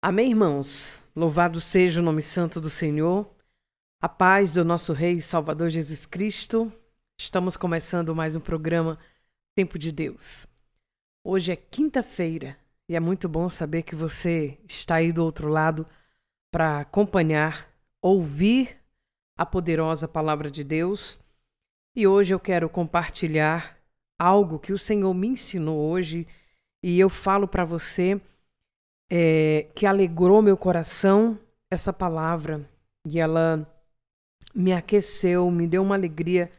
Amém, irmãos? Louvado seja o nome santo do Senhor. A paz do nosso Rei e Salvador Jesus Cristo. Estamos começando mais um programa Tempo de Deus. Hoje é quinta-feira e é muito bom saber que você está aí do outro lado para acompanhar, ouvir a poderosa palavra de Deus. E hoje eu quero compartilhar algo que o Senhor me ensinou hoje e eu falo para você que alegrou meu coração essa palavra e ela me aqueceu, me deu uma alegria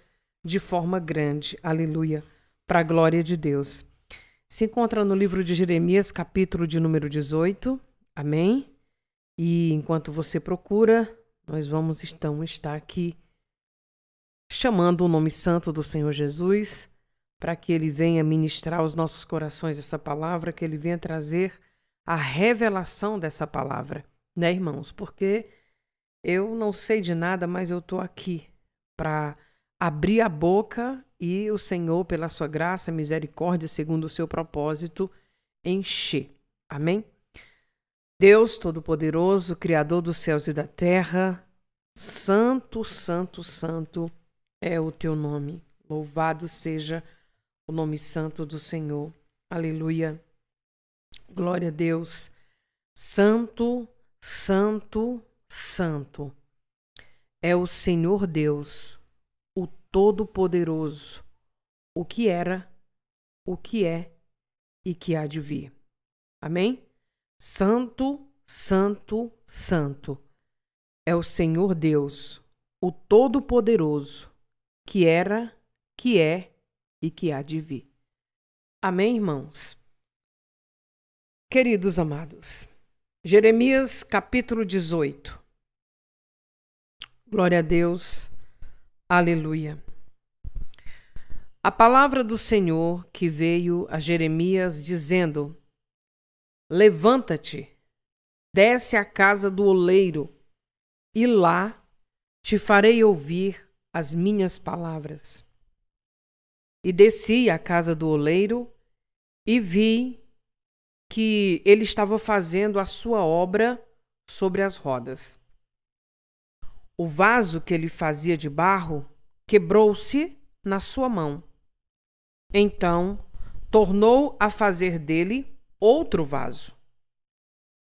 de forma grande, aleluia, para a glória de Deus. Se encontra no livro de Jeremias, capítulo de número 18, amém? E enquanto você procura, nós vamos então estar aqui chamando o nome santo do Senhor Jesus para que Ele venha ministrar aos nossos corações essa palavra, que Ele venha trazer a revelação dessa palavra, né, irmãos? Porque eu não sei de nada, mas eu estou aqui para abrir a boca e o Senhor, pela sua graça, misericórdia, segundo o seu propósito, encher. Amém? Deus Todo-Poderoso, Criador dos céus e da terra, Santo, Santo, Santo é o teu nome. Louvado seja o nome santo do Senhor. Aleluia. Glória a Deus. Santo, Santo, Santo é o Senhor Deus, o Todo-Poderoso, o que era, o que é e que há de vir. Amém? Santo, Santo, Santo é o Senhor Deus, o Todo-Poderoso, que era, que é e que há de vir. Amém, irmãos? Queridos amados, Jeremias capítulo 18. Glória a Deus, aleluia. A palavra do Senhor que veio a Jeremias dizendo: Levanta-te, desce à casa do oleiro, e lá te farei ouvir as minhas palavras. E desci à casa do oleiro e vi que ele estava fazendo a sua obra sobre as rodas. O vaso que ele fazia de barro quebrou-se na sua mão. Então, tornou a fazer dele outro vaso,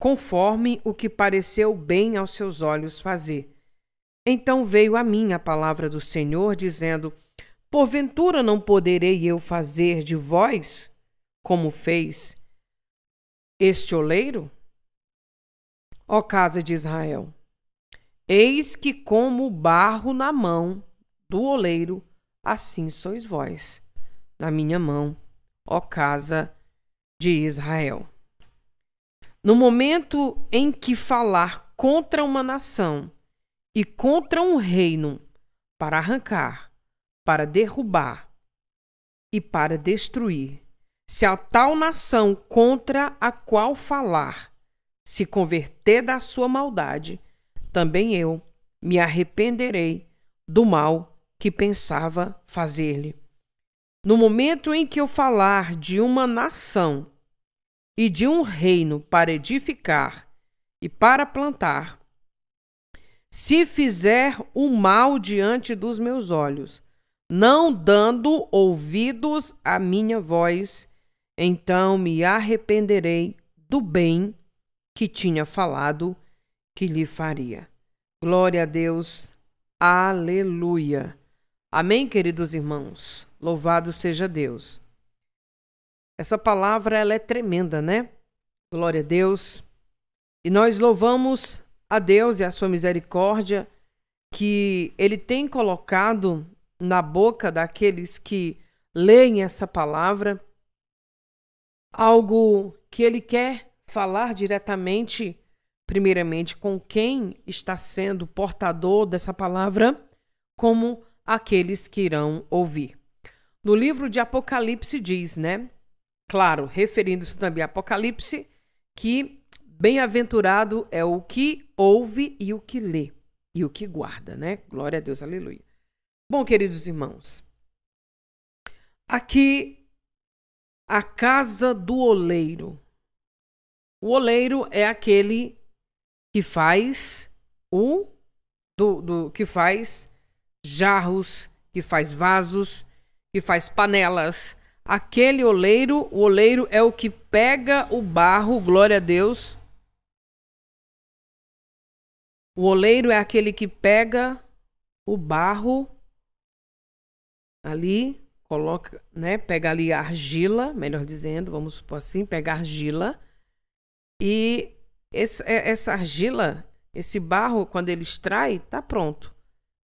conforme o que pareceu bem aos seus olhos fazer. Então veio a mim a palavra do Senhor, dizendo: Porventura não poderei eu fazer de vós como fez este oleiro? Ó casa de Israel, eis que como barro na mão do oleiro, assim sois vós na minha mão, ó casa de Israel. No momento em que falar contra uma nação e contra um reino, para arrancar, para derrubar e para destruir, se a tal nação contra a qual falar se converter da sua maldade, também eu me arrependerei do mal que pensava fazer-lhe. No momento em que eu falar de uma nação e de um reino para edificar e para plantar, se fizer o mal diante dos meus olhos, não dando ouvidos à minha voz, então me arrependerei do bem que tinha falado que lhe faria. Glória a Deus. Aleluia. Amém, queridos irmãos? Louvado seja Deus. Essa palavra, ela é tremenda, né? Glória a Deus. E nós louvamos a Deus e a sua misericórdia que Ele tem colocado na boca daqueles que leem essa palavra algo que Ele quer falar diretamente, primeiramente, com quem está sendo portador dessa palavra, como aqueles que irão ouvir. No livro de Apocalipse diz, né? Claro, referindo-se também a Apocalipse, que bem-aventurado é o que ouve e o que lê e o que guarda, né? Glória a Deus, aleluia. Bom, queridos irmãos, aqui a casa do oleiro. O oleiro é aquele que faz que faz jarros, que faz vasos, que faz panelas. Aquele oleiro, o oleiro é o que pega o barro, glória a Deus. O oleiro é aquele que pega o barro ali, coloca, né? Pega ali a argila, melhor dizendo, vamos supor assim, pega a argila. E essa argila, esse barro, quando ele extrai, tá pronto,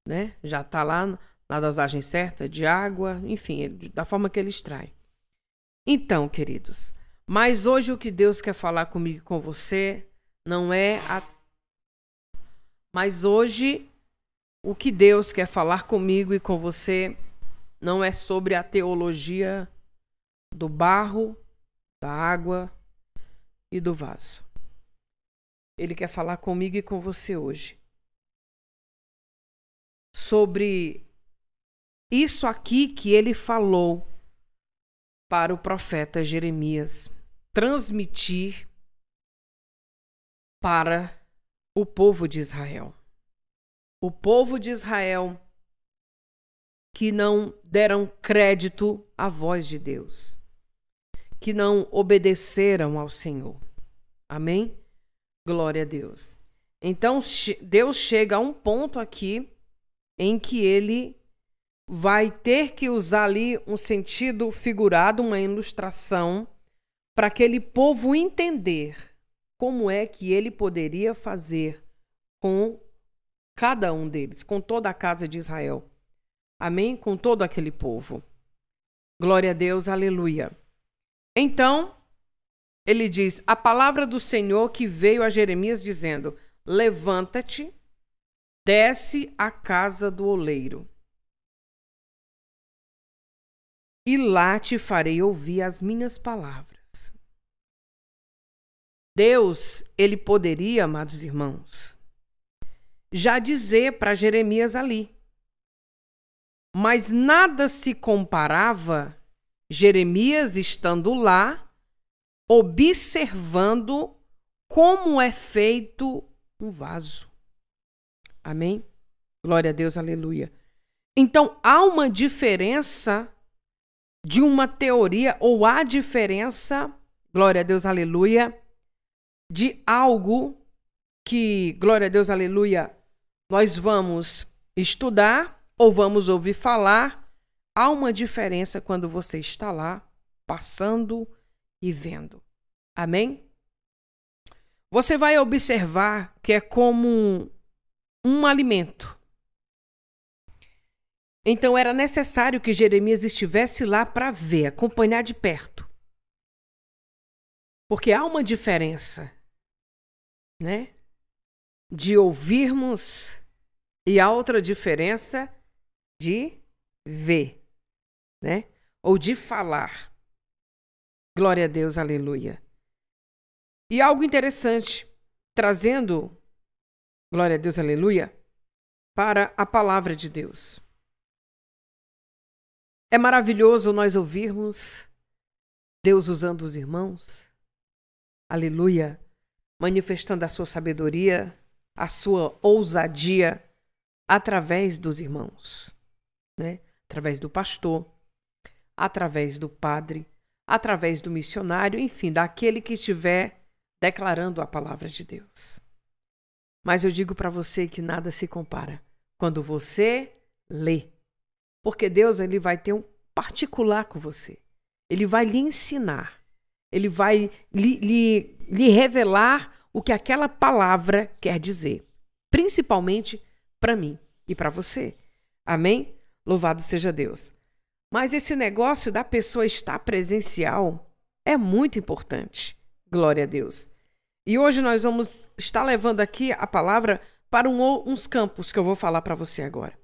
né? Já tá lá na dosagem certa de água, enfim, da forma que ele extrai. Então, queridos, mas hoje o que Deus quer falar comigo e com você não é Mas hoje o que Deus quer falar comigo e com você não é sobre a teologia do barro, da água e do vaso. Ele quer falar comigo e com você hoje sobre isso aqui que ele falou para o profeta Jeremias transmitir para o povo de Israel. O povo de Israel que não deram crédito à voz de Deus, que não obedeceram ao Senhor. Amém? Glória a Deus. Então, Deus chega a um ponto aqui em que ele vai ter que usar ali um sentido figurado, uma ilustração, para aquele povo entender como é que ele poderia fazer com cada um deles, com toda a casa de Israel. Amém? Com todo aquele povo. Glória a Deus, aleluia. Então, ele diz, a palavra do Senhor que veio a Jeremias dizendo, levanta-te, desce à casa do oleiro, e lá te farei ouvir as minhas palavras. Deus, ele poderia, amados irmãos, já dizer para Jeremias ali, mas nada se comparava Jeremias estando lá, observando como é feito um vaso. Amém? Glória a Deus, aleluia. Então, há uma diferença de uma teoria, ou há diferença, glória a Deus, aleluia, de algo que, glória a Deus, aleluia, nós vamos estudar ou vamos ouvir falar. Há uma diferença quando você está lá, passando e vendo. Amém? Você vai observar que é como um alimento. Então era necessário que Jeremias estivesse lá para ver, acompanhar de perto. Porque há uma diferença, né? De ouvirmos e há outra diferença de ver, né? Ou de falar. Glória a Deus, aleluia. E algo interessante, trazendo, glória a Deus, aleluia, para a palavra de Deus. É maravilhoso nós ouvirmos Deus usando os irmãos, aleluia, manifestando a sua sabedoria, a sua ousadia através dos irmãos, né? Através do pastor, através do padre, através do missionário, enfim, daquele que estiver declarando a palavra de Deus. Mas eu digo para você que nada se compara quando você lê. Porque Deus, ele vai ter um particular com você. Ele vai lhe ensinar. Ele vai lhe revelar o que aquela palavra quer dizer. Principalmente para mim e para você. Amém? Louvado seja Deus. Mas esse negócio da pessoa estar presencial é muito importante. Glória a Deus. E hoje nós vamos estar levando aqui a palavra para uns campos que eu vou falar para você agora.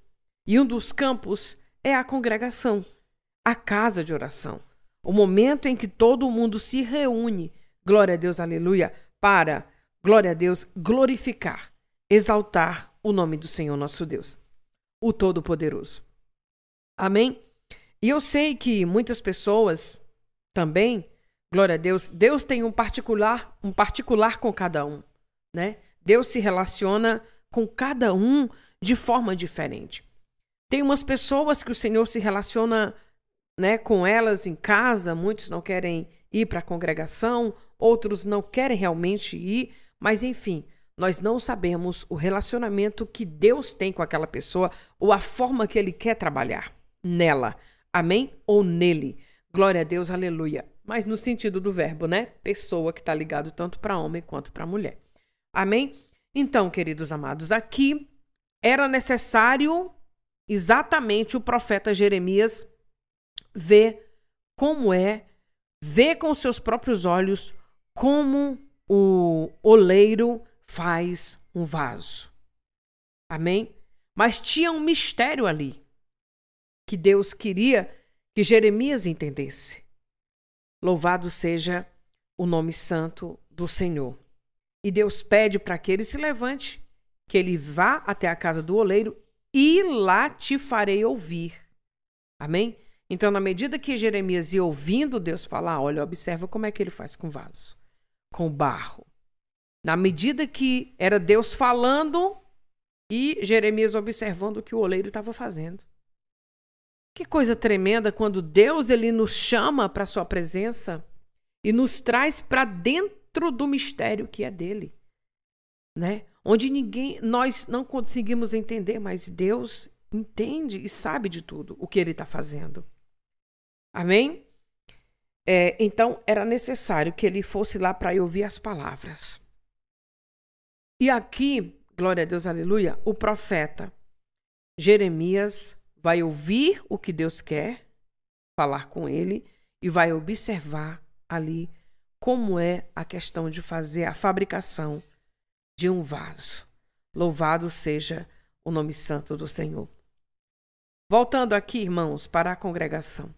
E um dos campos é a congregação, a casa de oração. O momento em que todo mundo se reúne, glória a Deus, aleluia, para, glória a Deus, glorificar, exaltar o nome do Senhor nosso Deus, o Todo-Poderoso. Amém? E eu sei que muitas pessoas também, Glória a Deus. Deus tem um particular com cada um, né? Deus se relaciona com cada um de forma diferente. Tem umas pessoas que o Senhor se relaciona, né, com elas em casa, muitos não querem ir para a congregação, outros não querem realmente ir, mas enfim, nós não sabemos o relacionamento que Deus tem com aquela pessoa ou a forma que Ele quer trabalhar nela, amém? Ou nele. Glória a Deus, aleluia. Mas no sentido do verbo, né? Pessoa que está ligado tanto para homem quanto para mulher. Amém? Então, queridos amados, aqui era necessário exatamente o profeta Jeremias ver com seus próprios olhos como o oleiro faz um vaso. Amém? Mas tinha um mistério ali que Deus queria que Jeremias entendesse. Louvado seja o nome santo do Senhor. E Deus pede para que ele se levante, que ele vá até a casa do oleiro e lá te farei ouvir. Amém? Então, na medida que Jeremias ia ouvindo Deus falar, olha, observa como é que ele faz com o vaso, com o barro. Na medida que era Deus falando e Jeremias observando o que o oleiro estava fazendo. Que coisa tremenda quando Deus ele nos chama para a sua presença e nos traz para dentro do mistério que é dele, né? Onde nós não conseguimos entender, mas Deus entende e sabe de tudo o que ele está fazendo. Amém? Então, era necessário que ele fosse lá para ouvir as palavras. E aqui, glória a Deus, aleluia, o profeta Jeremias vai ouvir o que Deus quer falar com ele e vai observar ali como é a questão de fazer a fabricação de um vaso. Louvado seja o nome santo do Senhor. Voltando aqui, irmãos, para a congregação.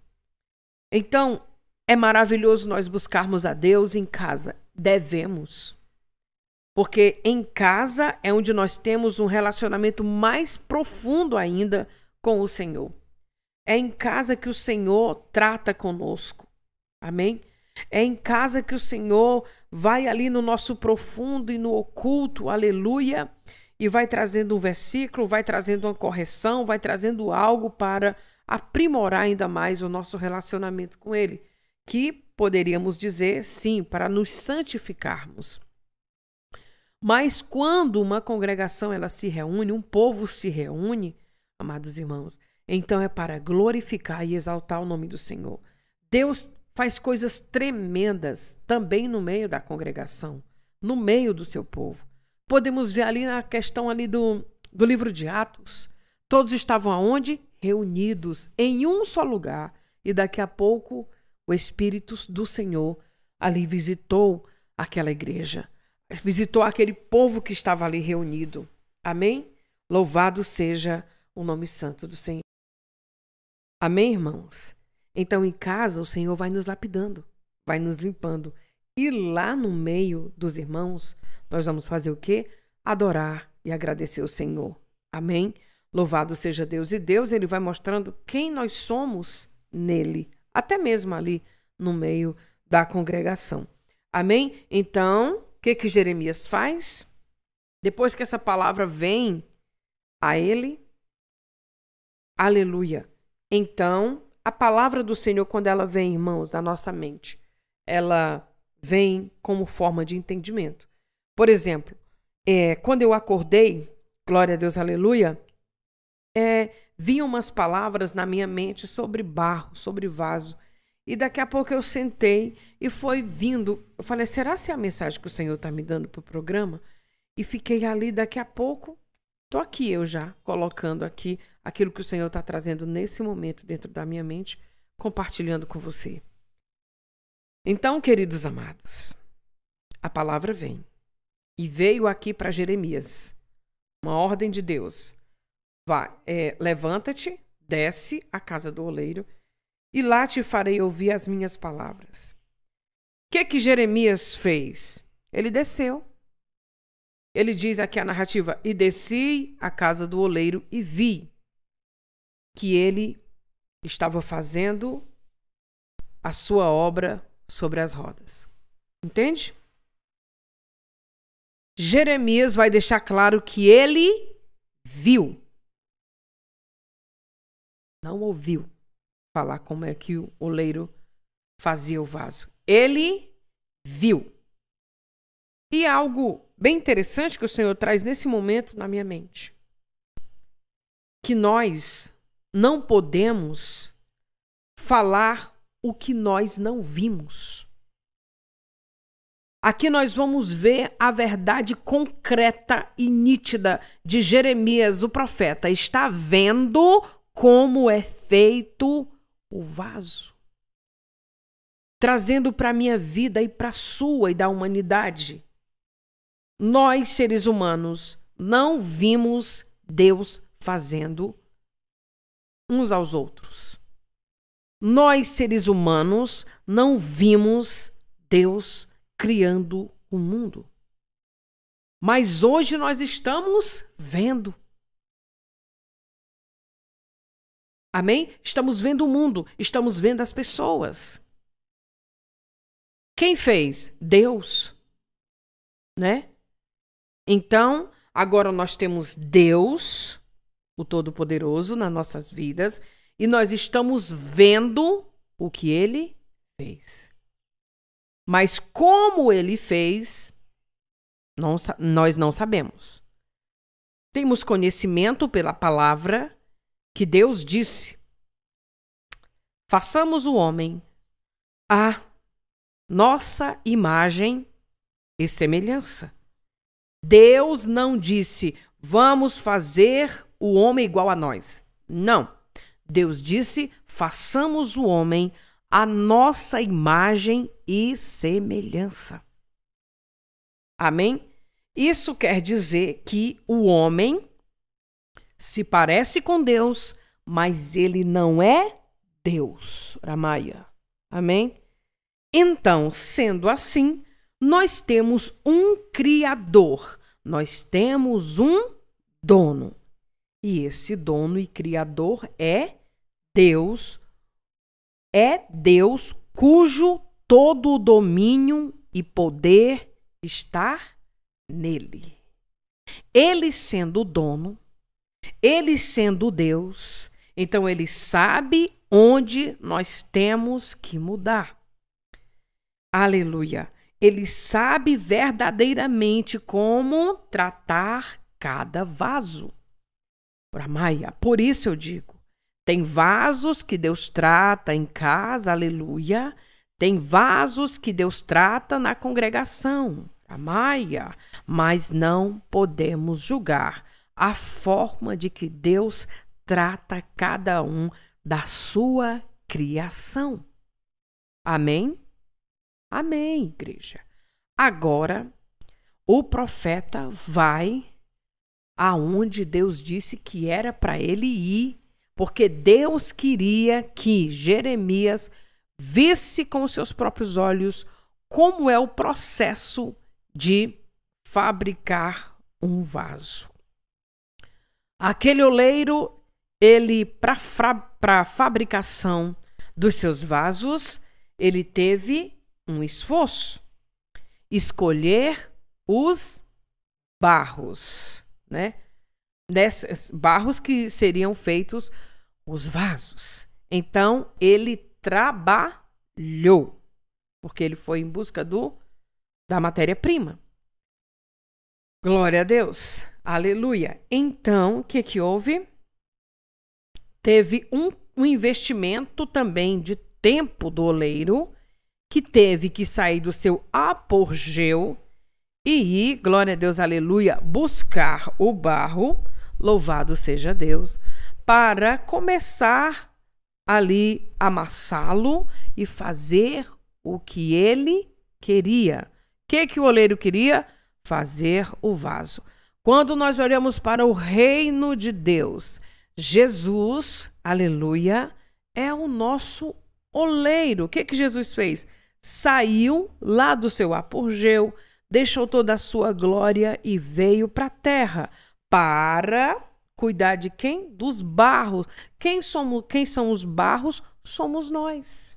Então, é maravilhoso nós buscarmos a Deus em casa. Devemos. Porque em casa é onde nós temos um relacionamento mais profundo ainda com o Senhor. É em casa que o Senhor trata conosco. Amém? É em casa que o Senhor vai ali no nosso profundo e no oculto, aleluia, e vai trazendo um versículo, vai trazendo uma correção, vai trazendo algo para aprimorar ainda mais o nosso relacionamento com Ele, que poderíamos dizer, sim, para nos santificarmos. Mas quando uma congregação ela se reúne, um povo se reúne, amados irmãos, então é para glorificar e exaltar o nome do Senhor. Deus faz coisas tremendas também no meio da congregação, no meio do seu povo. Podemos ver ali na questão ali do livro de Atos. Todos estavam aonde? Reunidos em um só lugar. E daqui a pouco o Espírito do Senhor ali visitou aquela igreja. Visitou aquele povo que estava ali reunido. Amém? Louvado seja o nome santo do Senhor. Amém, irmãos? Então, em casa, o Senhor vai nos lapidando, vai nos limpando. E lá no meio dos irmãos, nós vamos fazer o quê? Adorar e agradecer o Senhor. Amém? Louvado seja Deus. E Deus, ele vai mostrando quem nós somos nele, até mesmo ali no meio da congregação. Amém? Então, o que Jeremias faz? Depois que essa palavra vem a ele, aleluia. Então, a palavra do Senhor, quando ela vem, irmãos, na nossa mente, ela vem como forma de entendimento. Por exemplo, quando eu acordei, glória a Deus, aleluia, vinham umas palavras na minha mente sobre barro, sobre vaso. E daqui a pouco eu sentei e foi vindo. Eu falei, será que é a mensagem que o Senhor está me dando para o programa? E fiquei ali, daqui a pouco, estou aqui eu já, colocando aqui aquilo que o Senhor está trazendo nesse momento dentro da minha mente, compartilhando com você. Então, queridos amados, a palavra vem. E veio aqui para Jeremias, uma ordem de Deus. Levanta-te, desce à casa do oleiro, e lá te farei ouvir as minhas palavras. O que Jeremias fez? Ele desceu. Ele diz aqui a narrativa, e desci à casa do oleiro e vi que ele estava fazendo a sua obra sobre as rodas. Entende? Jeremias vai deixar claro que ele viu. Não ouviu falar como é que o oleiro fazia o vaso. Ele viu. E algo bem interessante que o Senhor traz nesse momento na minha mente. Que nós não podemos falar o que nós não vimos. Aqui nós vamos ver a verdade concreta e nítida de Jeremias, o profeta. Está vendo como é feito o vaso. Trazendo para a minha vida e para a sua e da humanidade. Nós, seres humanos, não vimos Deus fazendo uns aos outros. Nós, seres humanos, não vimos Deus criando o mundo. Mas hoje nós estamos vendo. Amém? Estamos vendo o mundo, estamos vendo as pessoas. Quem fez? Deus. Né? Então, agora nós temos Deus, o Todo-Poderoso, nas nossas vidas, e nós estamos vendo o que Ele fez. Mas como Ele fez, nós não sabemos. Temos conhecimento pela palavra que Deus disse: façamos o homem à nossa imagem e semelhança. Deus não disse, vamos fazer o homem igual a nós. Não. Deus disse, façamos o homem à nossa imagem e semelhança. Amém? Isso quer dizer que o homem se parece com Deus, mas ele não é Deus. Ramaia. Amém? Então, sendo assim, nós temos um Criador, nós temos um dono. E esse dono e Criador é Deus cujo todo o domínio e poder está nele. Ele sendo o dono, ele sendo Deus, então ele sabe onde nós temos que mudar. Aleluia! Ele sabe verdadeiramente como tratar cada vaso. Por isso eu digo, tem vasos que Deus trata em casa, aleluia. Tem vasos que Deus trata na congregação, mas não podemos julgar a forma de que Deus trata cada um da sua criação. Amém? Amém, igreja. Agora, o profeta vai aonde Deus disse que era para ele ir, porque Deus queria que Jeremias visse com seus próprios olhos como é o processo de fabricar um vaso. Aquele oleiro, ele, para a fabricação dos seus vasos, ele teve um esforço. Escolher os barros, né? Desses barros que seriam feitos os vasos. Então, ele trabalhou, porque ele foi em busca da matéria-prima. Glória a Deus. Aleluia. Então, o que houve? Teve um investimento também de tempo do oleiro, que teve que sair do seu apogeu e ir, glória a Deus, aleluia, buscar o barro, louvado seja Deus, para começar ali amassá-lo e fazer o que ele queria. O que o oleiro queria? Fazer o vaso. Quando nós olhamos para o reino de Deus, Jesus, aleluia, é o nosso oleiro. O que Jesus fez? Saiu lá do seu apogeu, deixou toda a sua glória e veio para a terra para cuidar de quem? Dos barros. Quem são os barros? Somos nós.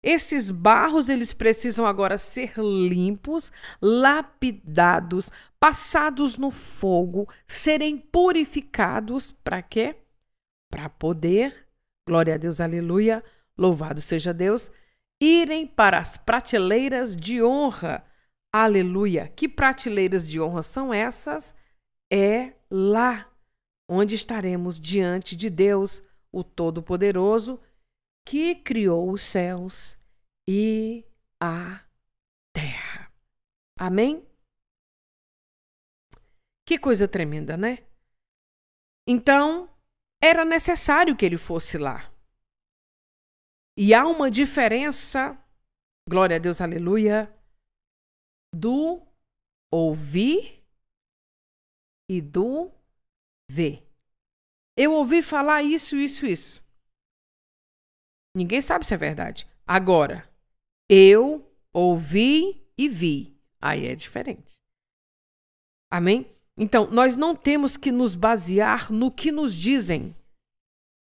Esses barros, eles precisam agora ser limpos, lapidados, passados no fogo, serem purificados. Para quê? Para poder, glória a Deus, aleluia, louvado seja Deus, irem para as prateleiras de honra. Aleluia. Que prateleiras de honra são essas? É lá onde estaremos diante de Deus, o Todo-Poderoso, que criou os céus e a terra. Amém? Que coisa tremenda, né? Então, era necessário que ele fosse lá. E há uma diferença, glória a Deus, aleluia, do ouvir e do ver. Eu ouvi falar isso. Ninguém sabe se é verdade. Agora, eu ouvi e vi. Aí é diferente. Amém? Então, nós não temos que nos basear no que nos dizem,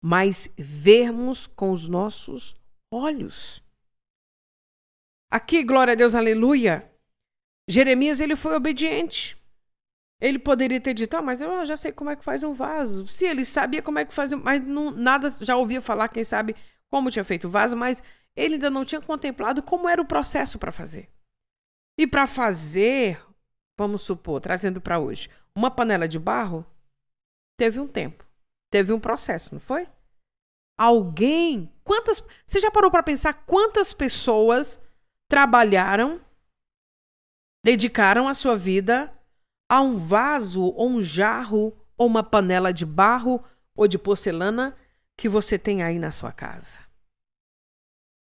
mas vermos com os nossos olhos. Aqui, glória a Deus, aleluia, Jeremias, ele foi obediente. Ele poderia ter dito, mas eu já sei como é que faz um vaso. Se ele sabia como é que fazia, mas não, nada, já ouvia falar, quem sabe, como tinha feito o vaso, mas ele ainda não tinha contemplado como era o processo para fazer. E para fazer, vamos supor, trazendo para hoje, uma panela de barro, teve um tempo, teve um processo, não foi? Você já parou para pensar quantas pessoas trabalharam, dedicaram a sua vida a um vaso, ou um jarro, ou uma panela de barro ou de porcelana que você tem aí na sua casa?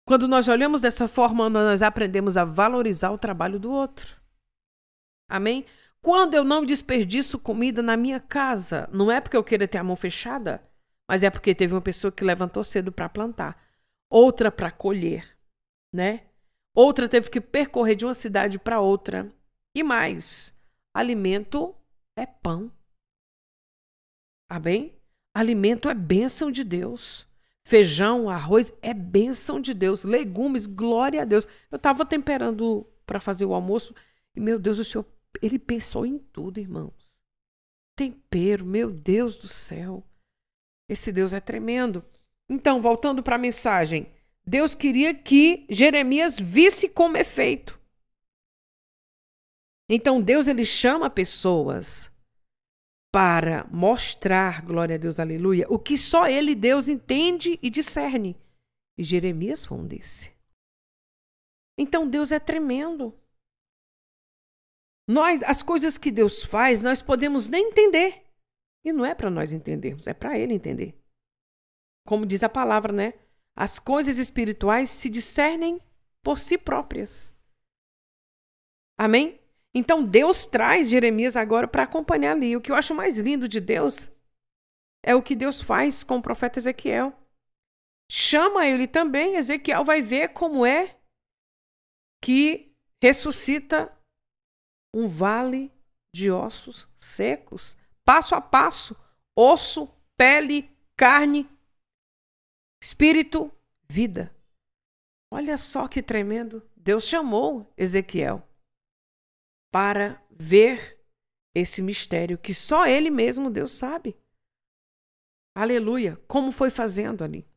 Quando nós olhamos dessa forma, nós aprendemos a valorizar o trabalho do outro. Amém? Quando eu não desperdiço comida na minha casa, não é porque eu queira ter a mão fechada, mas é porque teve uma pessoa que levantou cedo para plantar, outra para colher, né? Outra teve que percorrer de uma cidade para outra. E mais, alimento é pão. Amém? Alimento é bênção de Deus. Feijão, arroz é bênção de Deus. Legumes, glória a Deus. Eu estava temperando para fazer o almoço e, meu Deus, o Senhor, ele pensou em tudo, irmãos. Tempero, meu Deus do céu. Esse Deus é tremendo. Então, voltando para a mensagem, Deus queria que Jeremias visse como é feito. Então, Deus, ele chama pessoas para mostrar, glória a Deus, aleluia, o que só ele, Deus, entende e discerne. E Jeremias foi um desse. Então, Deus é tremendo. As coisas que Deus faz, nós podemos nem entender. E não é para nós entendermos, é para ele entender. Como diz a palavra, né? As coisas espirituais se discernem por si próprias. Amém? Então, Deus traz Jeremias agora para acompanhar ali. O que eu acho mais lindo de Deus é o que Deus faz com o profeta Ezequiel. Chama ele também, Ezequiel vai ver como é que ressuscita um vale de ossos secos, passo a passo, osso, pele, carne, espírito, vida. Olha só que tremendo. Deus chamou Ezequiel para ver esse mistério que só ele mesmo, Deus, sabe. Aleluia. Como foi fazendo ali.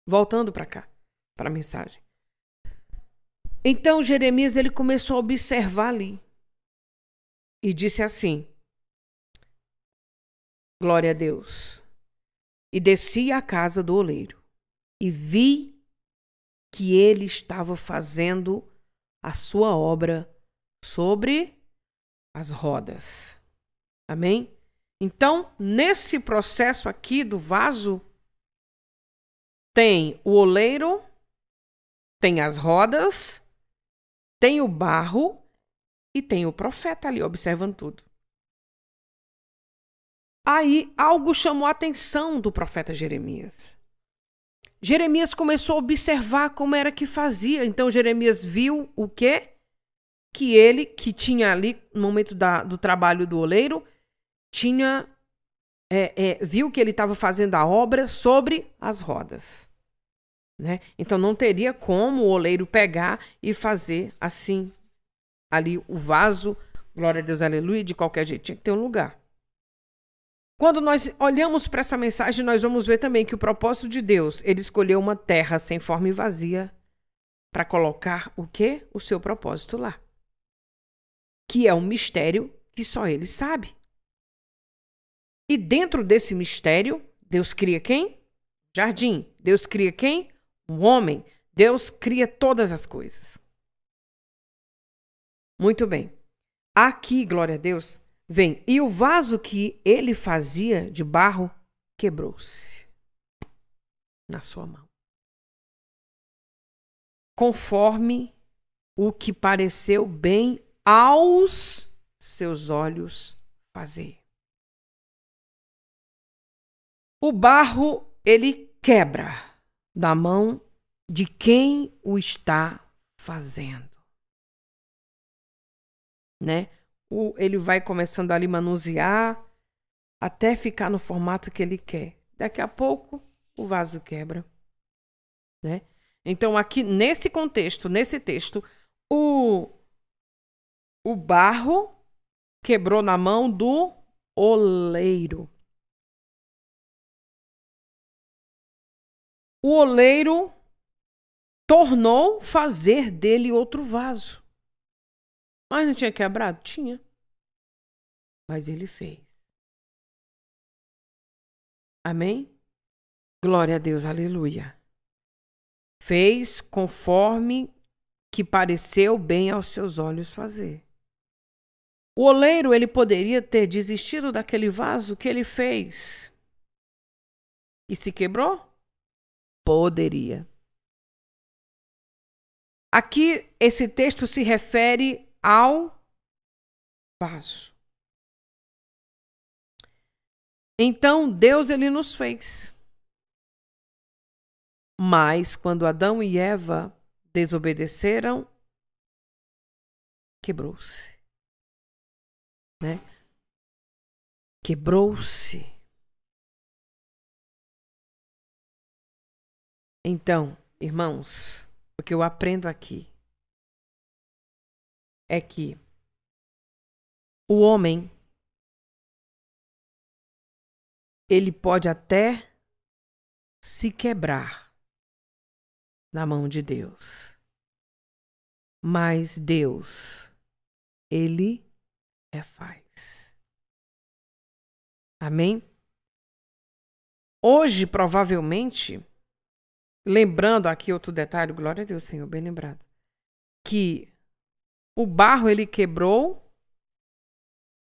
Voltando para cá, para a mensagem. Então, Jeremias, ele começou a observar ali. E disse assim, glória a Deus. E desci à casa do oleiro. E vi que ele estava fazendo a sua obra sobre as rodas. Amém? Então, nesse processo aqui do vaso, tem o oleiro, tem as rodas, tem o barro e tem o profeta ali observando tudo. Aí, algo chamou a atenção do profeta Jeremias. Jeremias começou a observar como era que fazia. Então, Jeremias viu o quê? Que ele, que tinha ali, no momento do trabalho do oleiro, viu que ele estava fazendo a obra sobre as rodas. né? Então não teria como o oleiro pegar e fazer assim, ali o vaso, glória a Deus, aleluia, de qualquer jeito, tinha que ter um lugar. Quando nós olhamos para essa mensagem, nós vamos ver também que o propósito de Deus, ele escolheu uma terra sem forma e vazia para colocar o quê? O seu propósito lá. Que é um mistério que só ele sabe. E dentro desse mistério, Deus cria quem? Jardim. Deus cria quem? O homem. Deus cria todas as coisas. Muito bem. Aqui, glória a Deus, vem. E o vaso que ele fazia de barro quebrou-se na sua mão. Conforme o que pareceu bem aos seus olhos fazer. O barro, ele quebra da mão de quem o está fazendo. Né? Ele vai começando ali manusear até ficar no formato que ele quer. Daqui a pouco, o vaso quebra. Né? Então, aqui nesse contexto, nesse texto, o barro quebrou na mão do oleiro. O oleiro tornou fazer dele outro vaso. Mas não tinha quebrado? Tinha. Mas ele fez. Amém? Glória a Deus, aleluia. Fez conforme que pareceu bem aos seus olhos fazer. O oleiro, ele poderia ter desistido daquele vaso que ele fez. E se quebrou? Poderia. Aqui, esse texto se refere ao vaso. Então, Deus, ele nos fez. Mas, quando Adão e Eva desobedeceram, quebrou-se. Né? Quebrou-se. Então, irmãos, o que eu aprendo aqui é que o homem, ele pode até se quebrar na mão de Deus, mas Deus, ele refaz. Amém? Hoje, provavelmente, lembrando aqui outro detalhe, glória a Deus, Senhor, bem lembrado, que o barro ele quebrou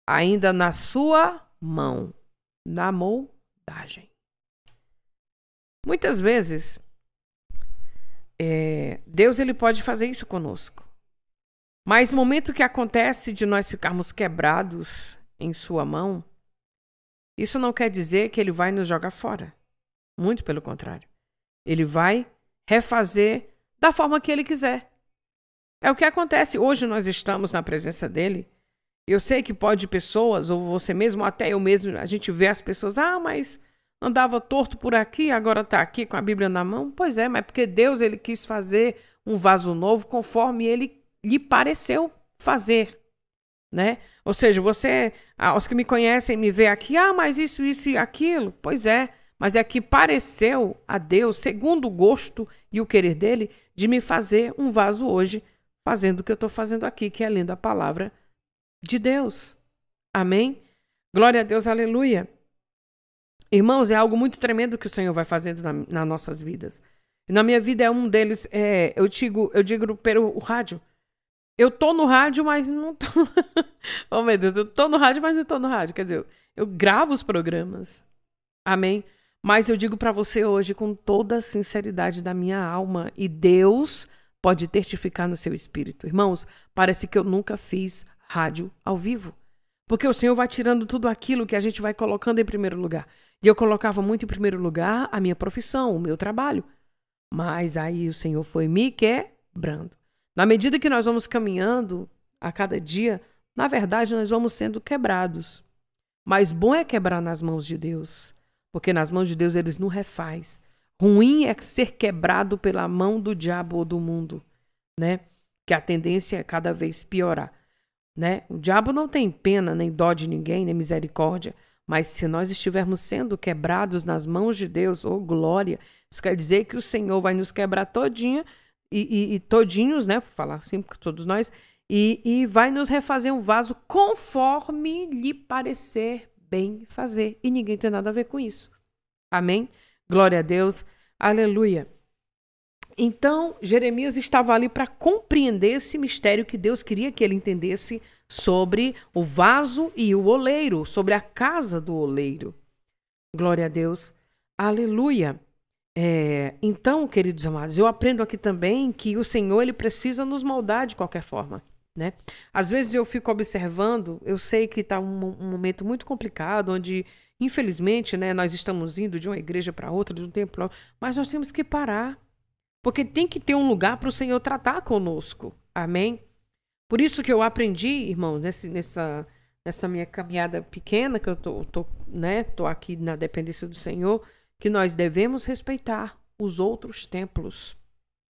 ainda na sua mão, na moldagem. Muitas vezes, Deus ele pode fazer isso conosco. Mas no momento que acontece de nós ficarmos quebrados em sua mão, isso não quer dizer que ele vai nos jogar fora. Muito pelo contrário. Ele vai refazer da forma que ele quiser. É o que acontece. Hoje nós estamos na presença dele. Eu sei que pode pessoas, ou você mesmo, ou até eu mesmo, a gente vê as pessoas, mas andava torto por aqui, agora está aqui com a Bíblia na mão. Pois é, mas porque Deus ele quis fazer um vaso novo conforme ele lhe pareceu fazer, né? Ou seja, você, os que me conhecem, me vê aqui, mas isso e aquilo. Pois é, mas é que pareceu a Deus, segundo o gosto e o querer dele, de me fazer um vaso hoje, fazendo o que eu estou fazendo aqui, que é lendo a palavra de Deus. Amém? Glória a Deus, aleluia. Irmãos, é algo muito tremendo que o Senhor vai fazendo nas nossas vidas. Na minha vida é um deles, eu digo pelo rádio. Eu tô no rádio, mas não tô... Oh, meu Deus, eu tô no rádio, mas não tô no rádio. Quer dizer, eu gravo os programas. Amém? Mas eu digo para você hoje com toda a sinceridade da minha alma, e Deus pode testificar no seu espírito. Irmãos, parece que eu nunca fiz rádio ao vivo. Porque o Senhor vai tirando tudo aquilo que a gente vai colocando em primeiro lugar. E eu colocava muito em primeiro lugar a minha profissão, o meu trabalho. Mas aí o Senhor foi me quebrando. Na medida que nós vamos caminhando a cada dia, na verdade nós vamos sendo quebrados. Mas bom é quebrar nas mãos de Deus. Porque nas mãos de Deus eles nos refaz. Ruim é ser quebrado pela mão do diabo ou do mundo, né? Que a tendência é cada vez piorar, né? O diabo não tem pena, nem dó de ninguém, nem misericórdia, mas se nós estivermos sendo quebrados nas mãos de Deus, oh glória, isso quer dizer que o Senhor vai nos quebrar todinha e todinhos, né? Vou falar assim, porque todos nós, e vai nos refazer um vaso conforme lhe parecer bem fazer. E ninguém tem nada a ver com isso. Amém? Glória a Deus. Aleluia. Então, Jeremias estava ali para compreender esse mistério que Deus queria que ele entendesse sobre o vaso e o oleiro, sobre a casa do oleiro. Glória a Deus. Aleluia. Então, queridos amados, eu aprendo aqui também que o Senhor ele precisa nos moldar de qualquer forma, né? Às vezes eu fico observando, eu sei que está um momento muito complicado, onde, infelizmente, né, nós estamos indo de uma igreja para outra, de um tempo para outro, mas nós temos que parar, porque tem que ter um lugar para o Senhor tratar conosco, amém? Por isso que eu aprendi, irmãos, nessa minha caminhada pequena, que eu tô aqui na dependência do Senhor, que nós devemos respeitar os outros templos.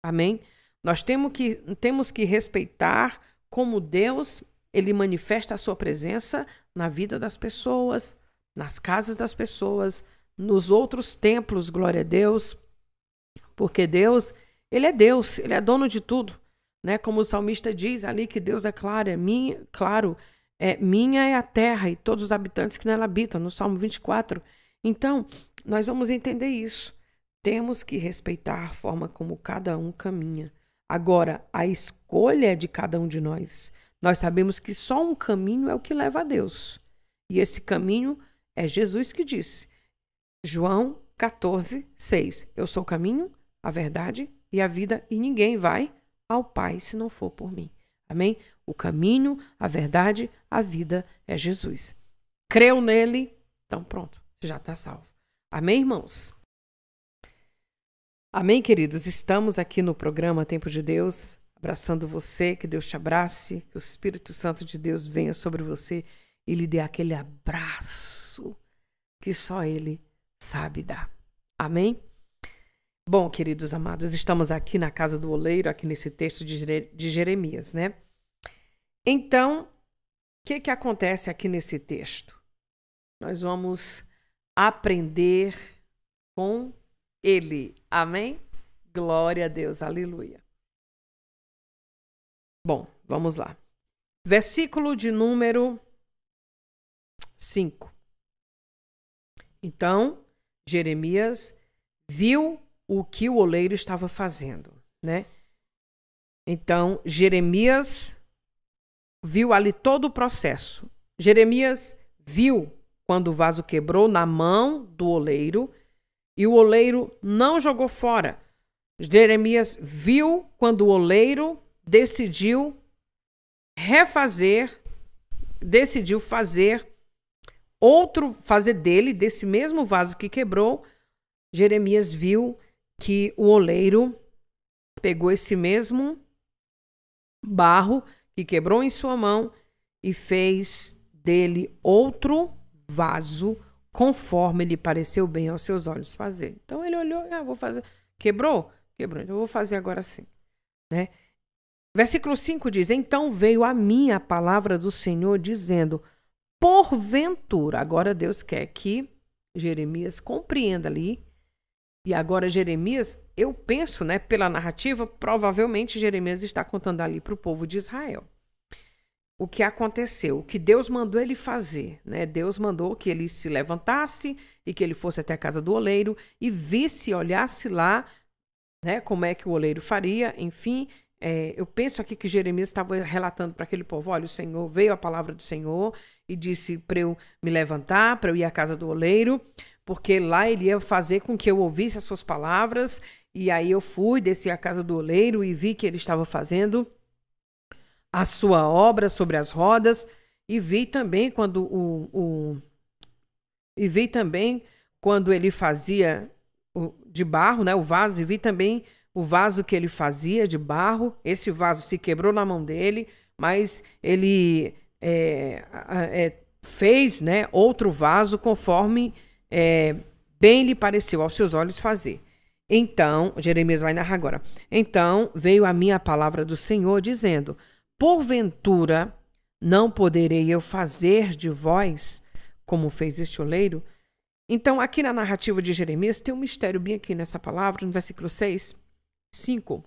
Amém? Nós temos que respeitar como Deus, ele manifesta a sua presença na vida das pessoas, nas casas das pessoas, nos outros templos, glória a Deus. Porque Deus, ele é dono de tudo, né? Como o salmista diz ali que Deus é claro, minha é a terra e todos os habitantes que nela habitam, no Salmo 24. Então, nós vamos entender isso. Temos que respeitar a forma como cada um caminha. Agora, a escolha é de cada um de nós. Nós sabemos que só um caminho é o que leva a Deus. E esse caminho é Jesus que disse. João 14, 6. Eu sou o caminho, a verdade e a vida, e ninguém vai ao Pai se não for por mim. Amém? O caminho, a verdade, a vida é Jesus. Creu nele, então pronto, você já está salvo. Amém, irmãos? Amém, queridos? Estamos aqui no programa Tempo de Deus, abraçando você, que Deus te abrace, que o Espírito Santo de Deus venha sobre você e lhe dê aquele abraço que só Ele sabe dar. Amém? Bom, queridos amados, estamos aqui na casa do oleiro, aqui nesse texto de Jeremias, né? Então, o que acontece aqui nesse texto? Nós vamos aprender com ele. Amém? Glória a Deus, aleluia. Bom, vamos lá. Versículo de número 5. Então, Jeremias viu o que o oleiro estava fazendo, né? Então, Jeremias viu ali todo o processo. Jeremias viu quando o vaso quebrou na mão do oleiro e o oleiro não jogou fora. Jeremias viu quando o oleiro decidiu fazer dele, desse mesmo vaso que quebrou. Jeremias viu que o oleiro pegou esse mesmo barro que quebrou em sua mão e fez dele outro vaso conforme lhe pareceu bem aos seus olhos fazer. Então ele olhou, vou fazer. Quebrou, então eu vou fazer agora assim, né? Versículo 5 diz: então veio a mim a palavra do Senhor dizendo, porventura, agora Deus quer que Jeremias compreenda ali. E agora Jeremias, eu penso, né, pela narrativa, provavelmente Jeremias está contando ali para o povo de Israel o que aconteceu, o que Deus mandou ele fazer, né? Deus mandou que ele se levantasse e que ele fosse até a casa do oleiro e olhasse lá, né, como é que o oleiro faria. Enfim, eu penso aqui que Jeremias estava relatando para aquele povo, olha, o Senhor, veio a palavra do Senhor e disse para eu me levantar, para eu ir à casa do oleiro, porque lá ele ia fazer com que eu ouvisse as suas palavras. E aí eu fui, desci à casa do oleiro e vi que ele estava fazendo a sua obra sobre as rodas, e vi também quando ele fazia de barro, né, o vaso, e vi também o vaso que ele fazia de barro. Esse vaso se quebrou na mão dele, mas ele fez, né, outro vaso conforme bem lhe pareceu aos seus olhos fazer. Então, Jeremias vai narrar agora. Então veio a mim a palavra do Senhor, dizendo: porventura não poderei eu fazer de vós como fez este oleiro? Então, aqui na narrativa de Jeremias, tem um mistério bem aqui nessa palavra, no versículo 6, 5.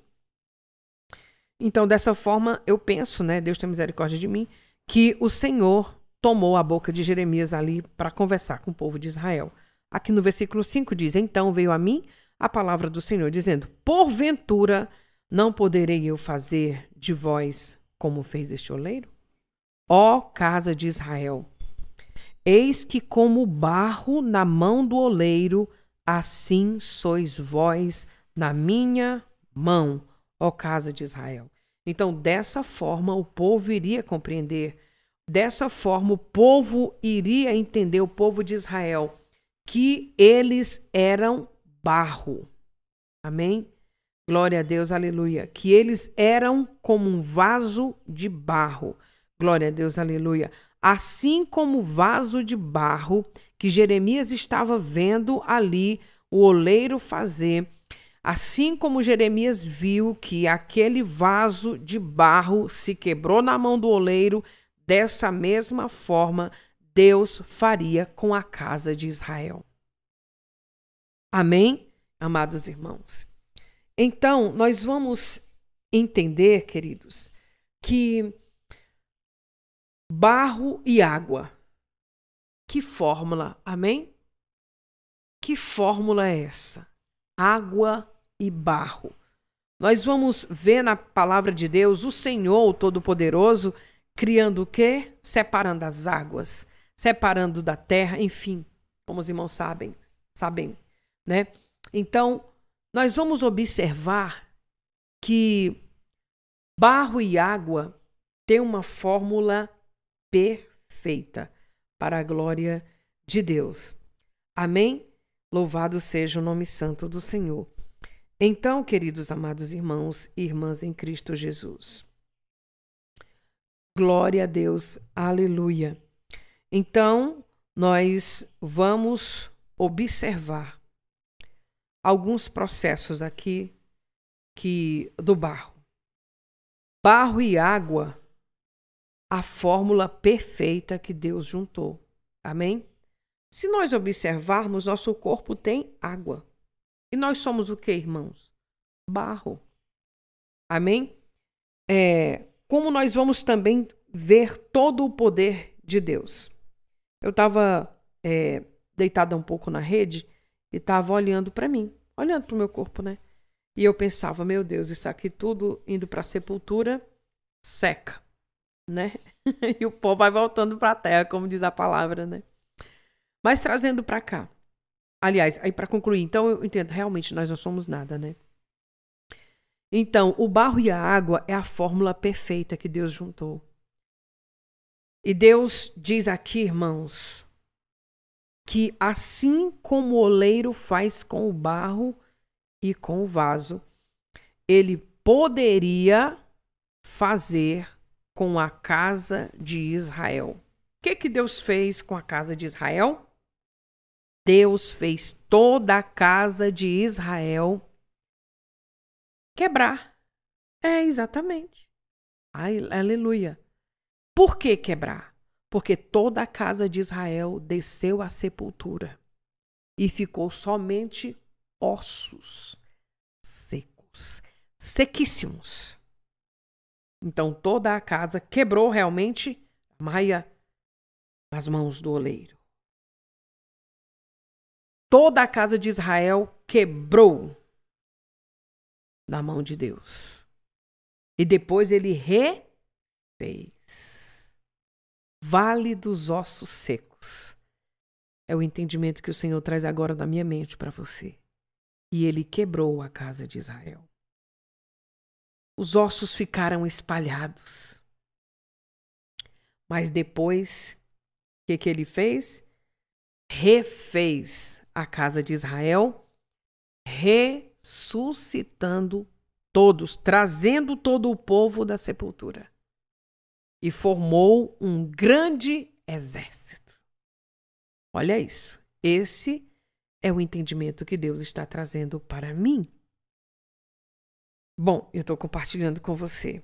Então, dessa forma, eu penso, né, Deus tem misericórdia de mim, que o Senhor tomou a boca de Jeremias ali para conversar com o povo de Israel. Aqui no versículo 5 diz: então veio a mim a palavra do Senhor, dizendo: porventura não poderei eu fazer de vós como fez este oleiro? Ó casa de Israel, eis que como barro na mão do oleiro, assim sois vós na minha mão, ó casa de Israel. Então, dessa forma, o povo iria compreender, dessa forma, o povo iria entender, o povo de Israel, que eles eram barro. Amém? Glória a Deus, aleluia. Que eles eram como um vaso de barro. Glória a Deus, aleluia. Assim como o vaso de barro que Jeremias estava vendo ali o oleiro fazer, assim como Jeremias viu que aquele vaso de barro se quebrou na mão do oleiro, dessa mesma forma Deus faria com a casa de Israel. Amém, amados irmãos? Então, nós vamos entender, queridos, que barro e água, que fórmula, amém? Que fórmula é essa? Água e barro. Nós vamos ver na palavra de Deus o Senhor, o Todo-Poderoso, criando o quê? Separando as águas, separando da terra, enfim, como os irmãos sabem, né? Então, nós vamos observar que barro e água têm uma fórmula perfeita para a glória de Deus. Amém? Louvado seja o nome santo do Senhor. Então, queridos amados irmãos e irmãs em Cristo Jesus. Glória a Deus, aleluia. Então, nós vamos observar alguns processos aqui do barro. Barro e água, a fórmula perfeita que Deus juntou. Amém? Se nós observarmos, nosso corpo tem água. E nós somos o que, irmãos? Barro. Amém? Como nós vamos também ver todo o poder de Deus. Eu estava deitada um pouco na rede e estava olhando para mim, olhando para o meu corpo, né? E eu pensava, meu Deus, isso aqui tudo indo para a sepultura, seca, né? E o pó vai voltando para a terra, como diz a palavra, né? Mas trazendo para cá. Aliás, aí para concluir, então eu entendo, realmente nós não somos nada, né? Então, o barro e a água é a fórmula perfeita que Deus juntou. E Deus diz aqui, irmãos, que assim como o oleiro faz com o barro e com o vaso, ele poderia fazer com a casa de Israel. O que Deus fez com a casa de Israel? Deus fez toda a casa de Israel quebrar. Exatamente. Ai, aleluia. Por que quebrar? Porque toda a casa de Israel desceu à sepultura e ficou somente ossos secos, sequíssimos. Então toda a casa quebrou realmente, Maia, nas mãos do oleiro. Toda a casa de Israel quebrou na mão de Deus. E depois ele refez. Vale dos ossos secos. É o entendimento que o Senhor traz agora na minha mente para você. E ele quebrou a casa de Israel. Os ossos ficaram espalhados. Mas depois, o que ele fez? Refez a casa de Israel, ressuscitando todos, trazendo todo o povo da sepultura. E formou um grande exército. Olha isso. Esse é o entendimento que Deus está trazendo para mim. Bom, eu estou compartilhando com você.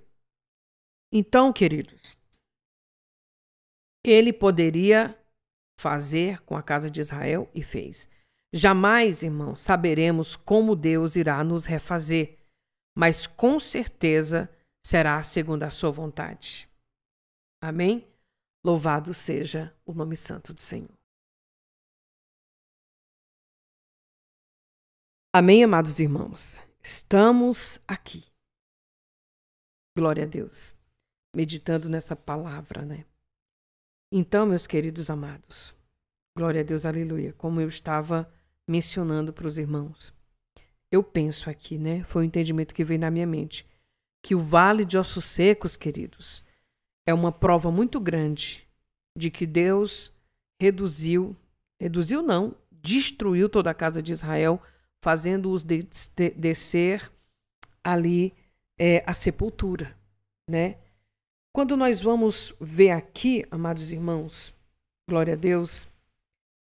Então, queridos, ele poderia fazer com a casa de Israel e fez. Jamais, irmão, saberemos como Deus irá nos refazer, mas com certeza será segundo a sua vontade. Amém? Louvado seja o nome santo do Senhor. Amém, amados irmãos? Estamos aqui. Glória a Deus. Meditando nessa palavra, né? Então, meus queridos amados, glória a Deus, aleluia, como eu estava mencionando para os irmãos, eu penso aqui, né? Foi o entendimento que veio na minha mente, que o vale de ossos secos, queridos, é uma prova muito grande de que Deus destruiu toda a casa de Israel, fazendo-os descer ali a sepultura, né? Quando nós vamos ver aqui, amados irmãos, glória a Deus,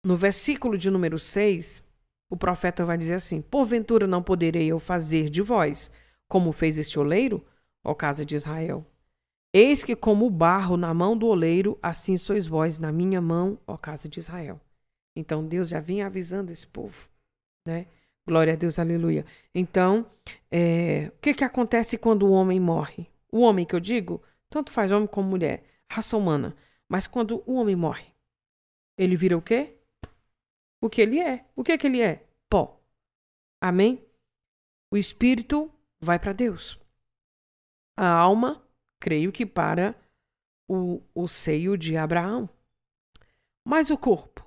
no versículo de número 6, o profeta vai dizer assim: porventura não poderei eu fazer de vós, como fez este oleiro, ó casa de Israel? Eis que como o barro na mão do oleiro, assim sois vós na minha mão, ó casa de Israel. Então Deus já vinha avisando esse povo, né? Glória a Deus, aleluia. Então, o que acontece quando o homem morre? O homem que eu digo, tanto faz homem como mulher, raça humana. Mas quando o homem morre, ele vira o quê? O que ele é. O que ele é? Pó. Amém? O espírito vai para Deus. A alma, creio que para o seio de Abraão. Mas o corpo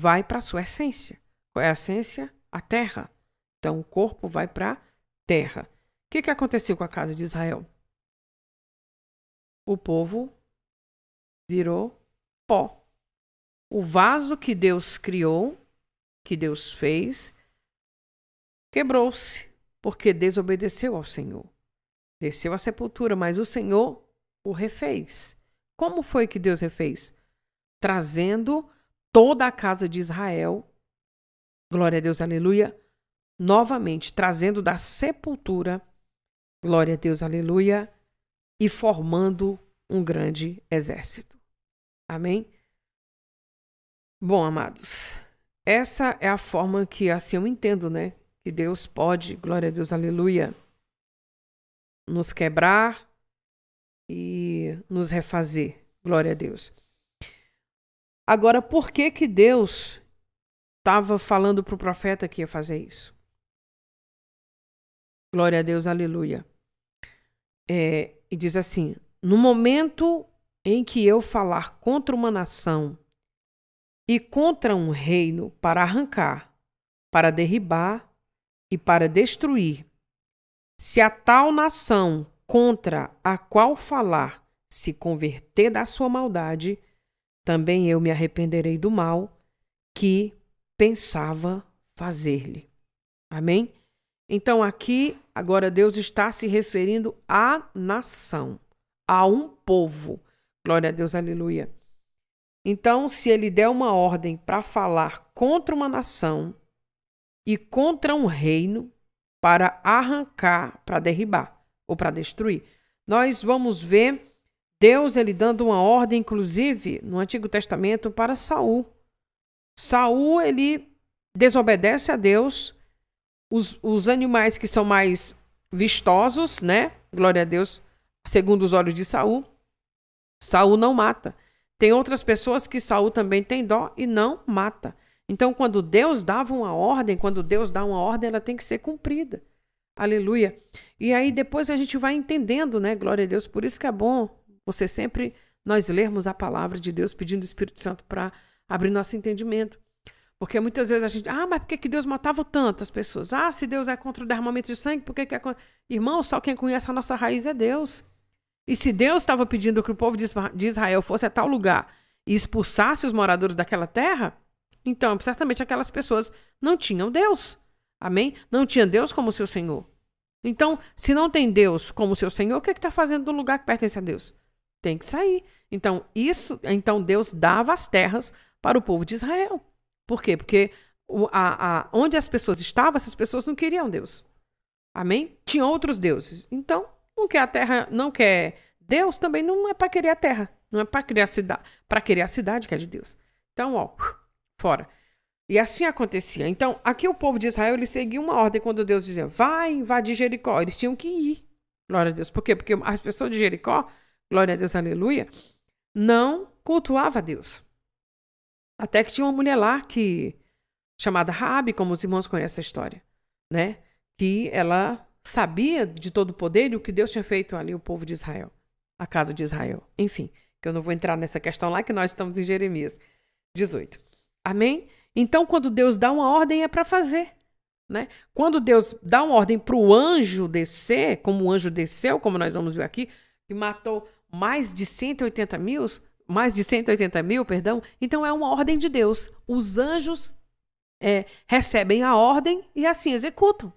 vai para a sua essência. Qual é a essência? A terra. Então o corpo vai para a terra. O que aconteceu com a casa de Israel? O povo virou pó. O vaso que Deus criou, que Deus fez, quebrou-se, porque desobedeceu ao Senhor. Desceu à sepultura, mas o Senhor o refez. Como foi que Deus refez? Trazendo toda a casa de Israel, glória a Deus, aleluia, novamente, trazendo da sepultura, glória a Deus, aleluia, e formando um grande exército. Amém? Bom, amados, essa é a forma que assim eu entendo, né? Que Deus pode, glória a Deus, aleluia, nos quebrar e nos refazer, glória a Deus. Agora, por que Deus estava falando para o profeta que ia fazer isso? Glória a Deus, aleluia. E diz assim: no momento em que eu falar contra uma nação e contra um reino para arrancar, para derribar e para destruir, se a tal nação contra a qual falar se converter da sua maldade, também eu me arrependerei do mal que pensava fazer-lhe. Amém? Então aqui, agora Deus está se referindo à nação, a um povo. Glória a Deus, aleluia. Então, se ele der uma ordem para falar contra uma nação e contra um reino, para arrancar, para derribar ou para destruir, nós vamos ver Deus ele dando uma ordem, inclusive, no Antigo Testamento, para Saul. Saul, ele desobedece a Deus. Os animais que são mais vistosos, né? Glória a Deus, segundo os olhos de Saul, Saul não mata. Tem outras pessoas que Saul também tem dó e não mata. Então, quando Deus dava uma ordem, ela tem que ser cumprida. Aleluia. E aí depois a gente vai entendendo, né? Glória a Deus. Por isso que é bom você sempre, nós lermos a palavra de Deus, pedindo o Espírito Santo para abrir nosso entendimento. Porque muitas vezes a gente, mas por que Deus matava tantas pessoas? Se Deus é contra o derramamento de sangue, por que é contra... Irmão, só quem conhece a nossa raiz é Deus. E se Deus estava pedindo que o povo de Israel fosse a tal lugar e expulsasse os moradores daquela terra, então certamente aquelas pessoas não tinham Deus. Amém? Não tinha Deus como seu Senhor. Então, se não tem Deus como seu Senhor, o que está fazendo no lugar que pertence a Deus? Tem que sair. Então Deus dava as terras para o povo de Israel. Por quê? Porque onde as pessoas estavam, essas pessoas não queriam Deus. Amém? Tinham outros deuses. Então, não quer a terra, não quer Deus, também não é para querer a terra. Não é para criar a cidade, para querer a cidade que é de Deus. Então, ó, fora. E assim acontecia. Então, aqui o povo de Israel, ele seguia uma ordem quando Deus dizia, vai invadir Jericó. Eles tinham que ir. Glória a Deus. Por quê? Porque as pessoas de Jericó, glória a Deus, aleluia, não cultuavam a Deus. Até que tinha uma mulher lá chamada Raabe, como os irmãos conhecem a história, né? Que ela sabia de todo o poder e o que Deus tinha feito ali o povo de Israel, a casa de Israel. Enfim, que eu não vou entrar nessa questão lá, que nós estamos em Jeremias 18. Amém? Então, quando Deus dá uma ordem, é para fazer, né? Quando Deus dá uma ordem para o anjo descer, como o anjo desceu, como nós vamos ver aqui, que matou mais de 180 mil, então é uma ordem de Deus. Os anjos recebem a ordem e assim executam.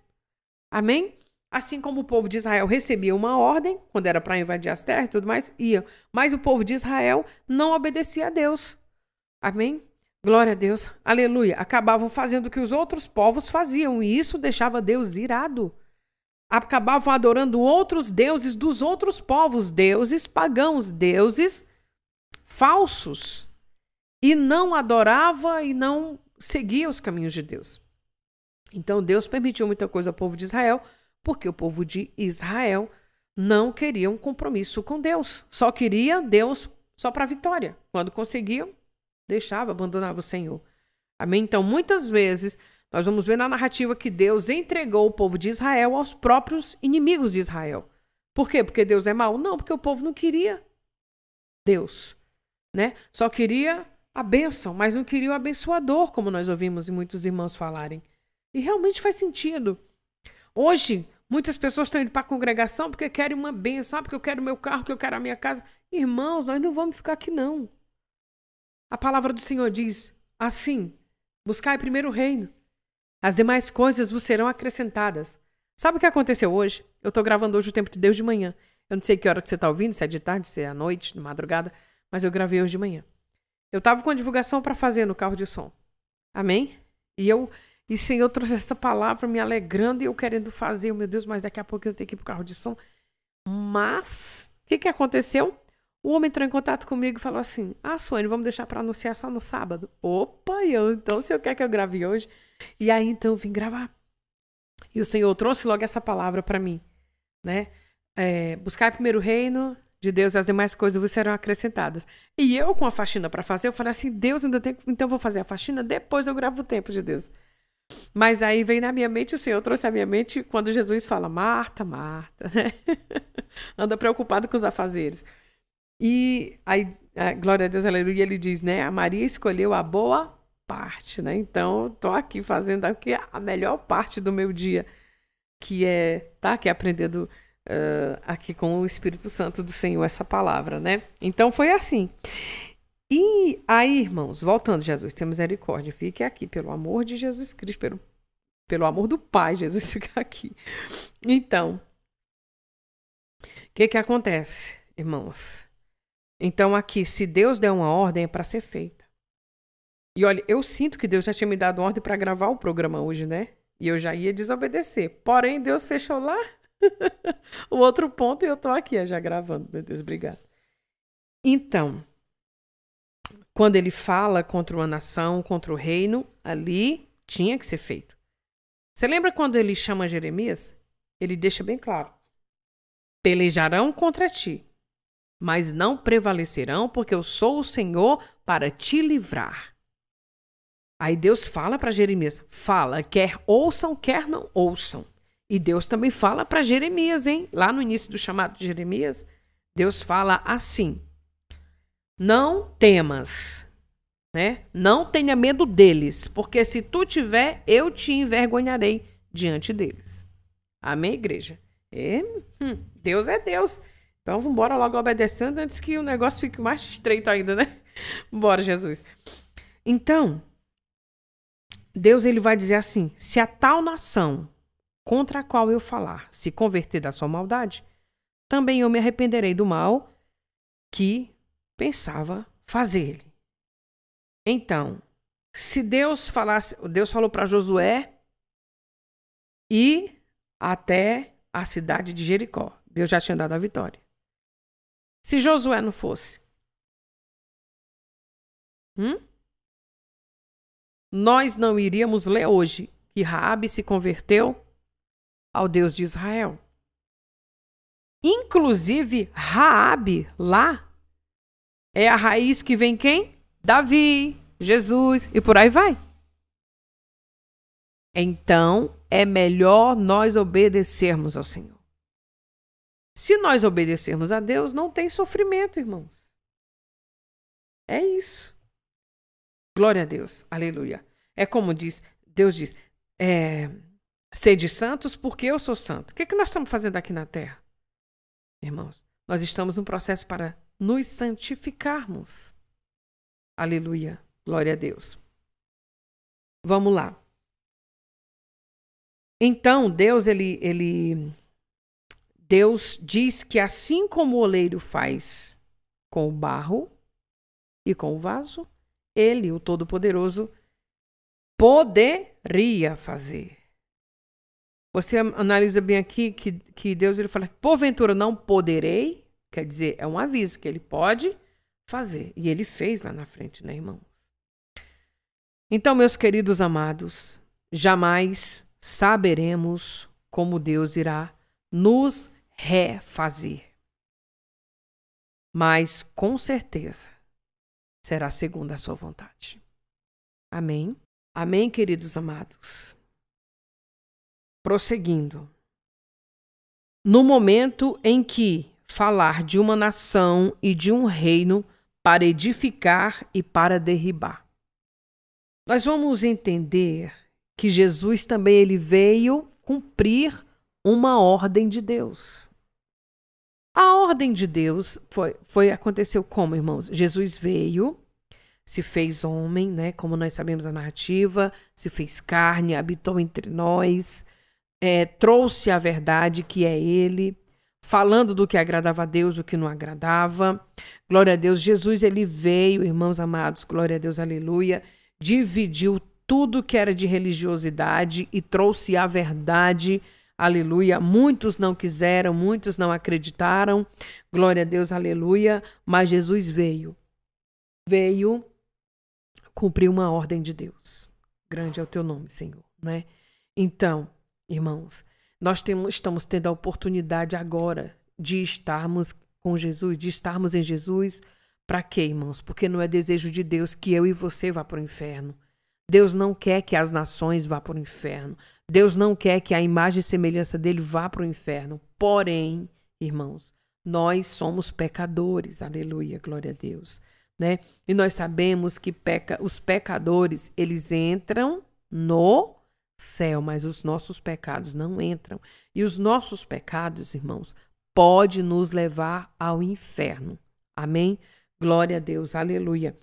Amém? Assim como o povo de Israel recebia uma ordem, quando era para invadir as terras e tudo mais, ia. Mas o povo de Israel não obedecia a Deus. Amém? Glória a Deus. Aleluia. Acabavam fazendo o que os outros povos faziam e isso deixava Deus irado. Acabavam adorando outros deuses dos outros povos, deuses pagãos, deuses falsos. E não adorava e não seguia os caminhos de Deus. Então Deus permitiu muita coisa ao povo de Israel, porque o povo de Israel não queria um compromisso com Deus. Só queria Deus só para a vitória. Quando conseguiam, deixava, abandonava o Senhor. Amém? Então, muitas vezes, nós vamos ver na narrativa que Deus entregou o povo de Israel aos próprios inimigos de Israel. Por quê? Porque Deus é mau? Não, porque o povo não queria Deus, né? Só queria a bênção, mas não queria o abençoador, como nós ouvimos muitos irmãos falarem. E realmente faz sentido. Hoje, muitas pessoas estão indo para a congregação porque querem uma bênção, porque eu quero o meu carro, porque eu quero a minha casa. Irmãos, nós não vamos ficar aqui, não. A palavra do Senhor diz assim, buscai primeiro o reino. As demais coisas vos serão acrescentadas. Sabe o que aconteceu hoje? Eu estou gravando hoje o Tempo de Deus de manhã. Eu não sei que hora que você está ouvindo, se é de tarde, se é à noite, de madrugada, mas eu gravei hoje de manhã. Eu estava com a divulgação para fazer no carro de som. Amém? E o Senhor trouxe essa palavra me alegrando e eu querendo fazer. Meu Deus, mas daqui a pouco eu tenho que ir para o carro de som. Mas, o que aconteceu? O homem entrou em contato comigo e falou assim, Suene, vamos deixar para anunciar só no sábado? Opa, então se eu quer que eu grave hoje. E aí, então, eu vim gravar. E o Senhor trouxe logo essa palavra para mim, né? Buscar primeiro o reino de Deus e as demais coisas vos serão acrescentadas. E eu, com a faxina para fazer, eu falei assim, Deus, ainda tem, então vou fazer a faxina, depois eu gravo o tempo de Deus. Mas aí veio na minha mente, o Senhor trouxe à minha mente quando Jesus fala, Marta, Marta, né? Anda preocupado com os afazeres. E aí, glória a Deus, aleluia, ele diz, né? A Maria escolheu a boa parte, né? Então, tô aqui fazendo aqui a melhor parte do meu dia, que é aprendendo aqui com o Espírito Santo do Senhor essa palavra, né? Então, foi assim. E aí, irmãos, voltando, Jesus, tem misericórdia, fique aqui, pelo amor de Jesus Cristo, pelo amor do Pai, Jesus, fica aqui. Então, o que acontece, irmãos? Então, aqui, se Deus der uma ordem, é para ser feita. E olha, eu sinto que Deus já tinha me dado ordem para gravar o programa hoje, né? E eu já ia desobedecer. Porém, Deus fechou lá o outro ponto e eu tô aqui já gravando. Meu Deus, obrigado. Então, quando ele fala contra uma nação, contra o reino, ali tinha que ser feito. Você lembra quando ele chama Jeremias? Ele deixa bem claro. Pelejarão contra ti, mas não prevalecerão, porque eu sou o Senhor para te livrar. Aí Deus fala para Jeremias, fala, quer ouçam, quer não ouçam. E Deus também fala para Jeremias, hein? Lá no início do chamado de Jeremias, Deus fala assim, não temas, né? Não tenha medo deles, porque se tu tiver, eu te envergonharei diante deles. Amém, igreja? Deus é Deus. Então, vamos embora logo obedecendo antes que o negócio fique mais estreito ainda, né? Bora, Jesus. Então, Deus ele vai dizer assim, se a tal nação contra a qual eu falar se converter da sua maldade, também eu me arrependerei do mal que pensava fazer-lhe. Então, Se Deus falasse, Deus falou para Josué ir até a cidade de Jericó. Deus já tinha dado a vitória. Se Josué não fosse, nós não iríamos ler hoje que Raabe se converteu ao Deus de Israel. Inclusive, Raabe lá é a raiz que vem quem? Davi, Jesus e por aí vai. Então, é melhor nós obedecermos ao Senhor. Se nós obedecermos a Deus, não tem sofrimento, irmãos. É isso. Glória a Deus. Aleluia. É como Deus diz, sede santos porque eu sou santo. O que nós estamos fazendo aqui na terra? Irmãos, nós estamos num processo para nos santificarmos. Aleluia. Glória a Deus. Vamos lá. Então, Deus diz que assim como o oleiro faz com o barro e com o vaso, ele, o Todo-Poderoso, poderia fazer. Você analisa bem aqui que Deus ele fala, porventura não poderei, quer dizer, é um aviso que ele pode fazer. E ele fez lá na frente, né, irmãos? Então, meus queridos amados, jamais saberemos como Deus irá nos refazer. Mas, com certeza, será segundo a sua vontade. Amém? Amém, queridos amados? Prosseguindo. No momento em que falar de uma nação e de um reino para edificar e para derribar. Nós vamos entender que Jesus também ele veio cumprir uma ordem de Deus. A ordem de Deus aconteceu como, irmãos? Jesus veio, se fez homem, né? Como nós sabemos a narrativa, se fez carne, habitou entre nós, trouxe a verdade que é ele, falando do que agradava a Deus, o que não agradava. Glória a Deus. Jesus ele veio, irmãos amados, glória a Deus, aleluia, dividiu tudo que era de religiosidade e trouxe a verdade, aleluia. Muitos não quiseram, muitos não acreditaram, glória a Deus, aleluia, mas Jesus veio cumprir uma ordem de Deus. Grande é o teu nome, Senhor, né? Então, irmãos, nós estamos tendo a oportunidade agora de estarmos com Jesus, de estarmos em Jesus. Para quê, irmãos? Porque não é desejo de Deus que eu e você vá para o inferno. Deus não quer que as nações vá para o inferno. Deus não quer que a imagem e semelhança dele vá para o inferno. Porém, irmãos, nós somos pecadores. Aleluia, glória a Deus. Né? E nós sabemos que os pecadores, eles entram no céu, mas os nossos pecados não entram. E os nossos pecados, irmãos, pode nos levar ao inferno. Amém? Glória a Deus, aleluia.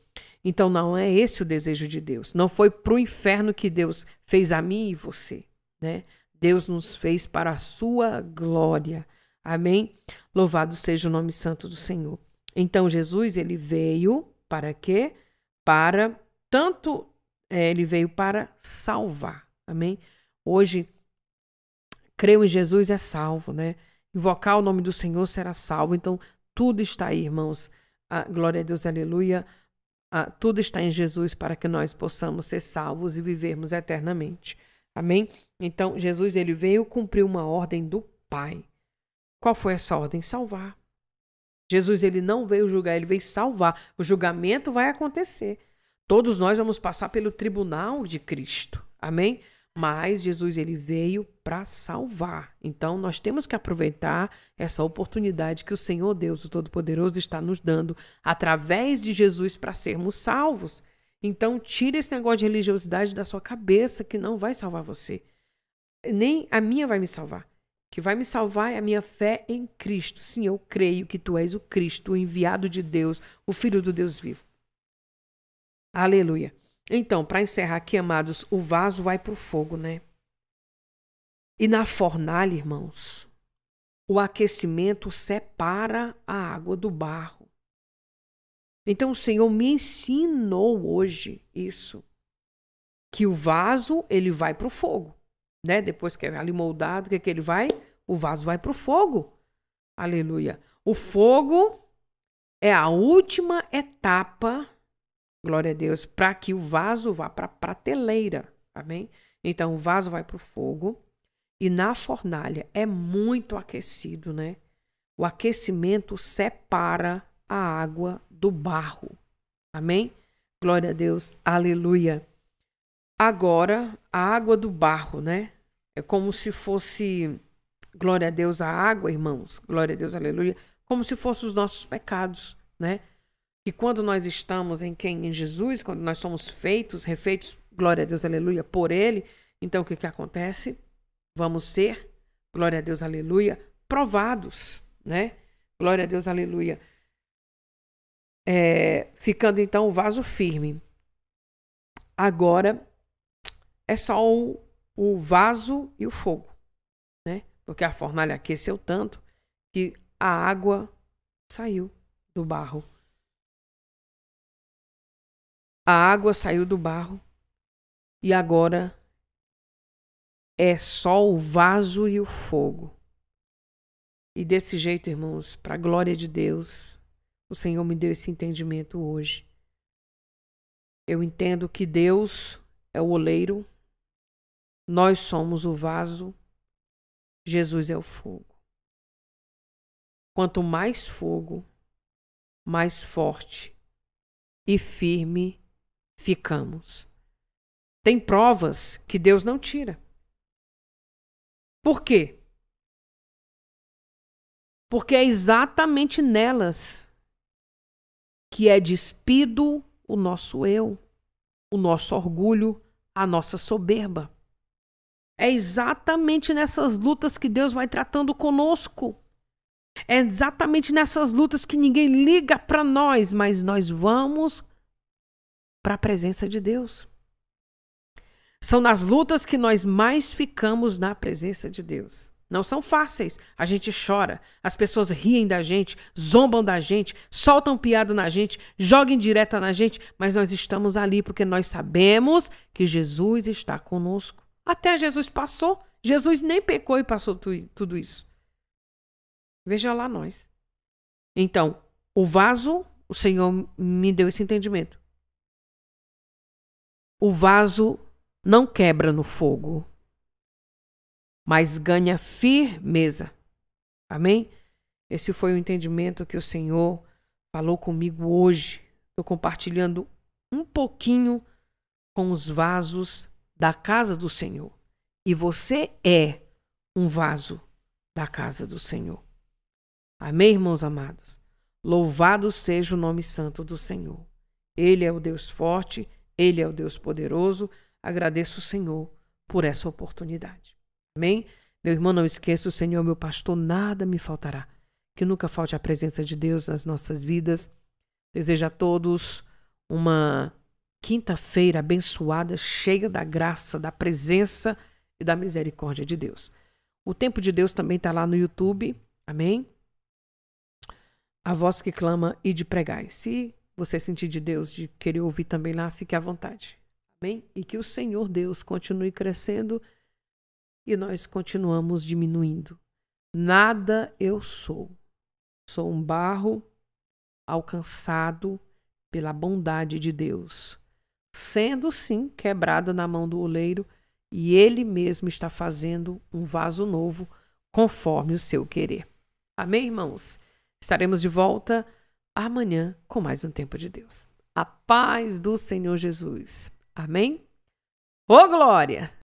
Então não é esse o desejo de Deus. Não foi para o inferno que Deus fez a mim e você, né? Deus nos fez para a sua glória. Amém? Louvado seja o nome santo do Senhor. Então Jesus, ele veio para quê? Ele veio para salvar. Amém? Hoje, creu em Jesus é salvo, né? Invocar o nome do Senhor será salvo. Então, tudo está aí, irmãos. Glória a Deus, aleluia. Tudo está em Jesus para que nós possamos ser salvos e vivermos eternamente. Amém? Então, Jesus ele veio cumprir uma ordem do Pai. Qual foi essa ordem? Salvar. Jesus ele não veio julgar, ele veio salvar. O julgamento vai acontecer. Todos nós vamos passar pelo tribunal de Cristo. Amém? Mas Jesus ele veio para salvar. Então, nós temos que aproveitar essa oportunidade que o Senhor Deus, o Todo-Poderoso, está nos dando através de Jesus para sermos salvos. Então, tire esse negócio de religiosidade da sua cabeça que não vai salvar você. Nem a minha vai me salvar. O que vai me salvar é a minha fé em Cristo. Sim, eu creio que tu és o Cristo, o enviado de Deus, o Filho do Deus vivo. Aleluia. Então, para encerrar aqui, amados, o vaso vai para o fogo, né? E na fornalha, irmãos, o aquecimento separa a água do barro. Então, o Senhor me ensinou hoje isso. que o vaso, ele vai para o fogo, né? Depois que é ali moldado, o que ele vai? O vaso vai para o fogo. Aleluia. O fogo é a última etapa, glória a Deus, para que o vaso vá para a prateleira. Amém? Então, o vaso vai para o fogo e na fornalha é muito aquecido, né? O aquecimento separa a água do barro. Amém? Glória a Deus. Aleluia. Agora, a água do barro, né? É como se fosse, glória a Deus, a água, irmãos. Glória a Deus, aleluia. Como se fossem os nossos pecados, né? E quando nós estamos em Jesus, quando nós somos refeitos, glória a Deus, aleluia, por Ele, então o que acontece? Vamos ser, glória a Deus, aleluia, provados, né? Glória a Deus, aleluia. Ficando então o vaso firme. Agora é só o vaso e o fogo, né? Porque a fornalha aqueceu tanto que a água saiu do barro. A água saiu do barro e agora é só o vaso e o fogo. E desse jeito, irmãos, para a glória de Deus, o Senhor me deu esse entendimento hoje. Eu entendo que Deus é o oleiro, nós somos o vaso, Jesus é o fogo. Quanto mais fogo, mais forte e firme ficamos. Tem provas que Deus não tira. Por quê? Porque é exatamente nelas que é despido o nosso eu, o nosso orgulho, a nossa soberba. É exatamente nessas lutas que Deus vai tratando conosco. É exatamente nessas lutas que ninguém liga para nós, mas nós vamos para a presença de Deus. São nas lutas que nós mais ficamos na presença de Deus. Não são fáceis. A gente chora, as pessoas riem da gente, zombam da gente, soltam piada na gente, jogam indireta na gente, mas nós estamos ali porque nós sabemos que Jesus está conosco. Até Jesus passou. Jesus nem pecou e passou tudo isso. Veja lá nós. Então, o vaso, o Senhor me deu esse entendimento. O vaso não quebra no fogo, mas ganha firmeza. Amém? Esse foi o entendimento que o Senhor falou comigo hoje. Estou compartilhando um pouquinho com os vasos da casa do Senhor. E você é um vaso da casa do Senhor. Amém, irmãos amados? Louvado seja o nome santo do Senhor. Ele é o Deus forte, Ele é o Deus poderoso. Agradeço o Senhor por essa oportunidade. Amém? Meu irmão, não esqueça, o Senhor, meu pastor, nada me faltará. Que nunca falte a presença de Deus nas nossas vidas. Desejo a todos uma quinta-feira abençoada, cheia da graça, da presença e da misericórdia de Deus. O Tempo de Deus também está lá no YouTube. Amém? A voz que clama e de pregai. Se você sentir de Deus, de querer ouvir também lá, fique à vontade. Amém? E que o Senhor Deus continue crescendo e nós continuamos diminuindo. Nada eu sou. Sou um barro alcançado pela bondade de Deus, sendo sim quebrada na mão do oleiro, e Ele mesmo está fazendo um vaso novo conforme o seu querer. Amém, irmãos? Estaremos de volta amanhã com mais um Tempo de Deus. A paz do Senhor Jesus. Amém? Ô glória!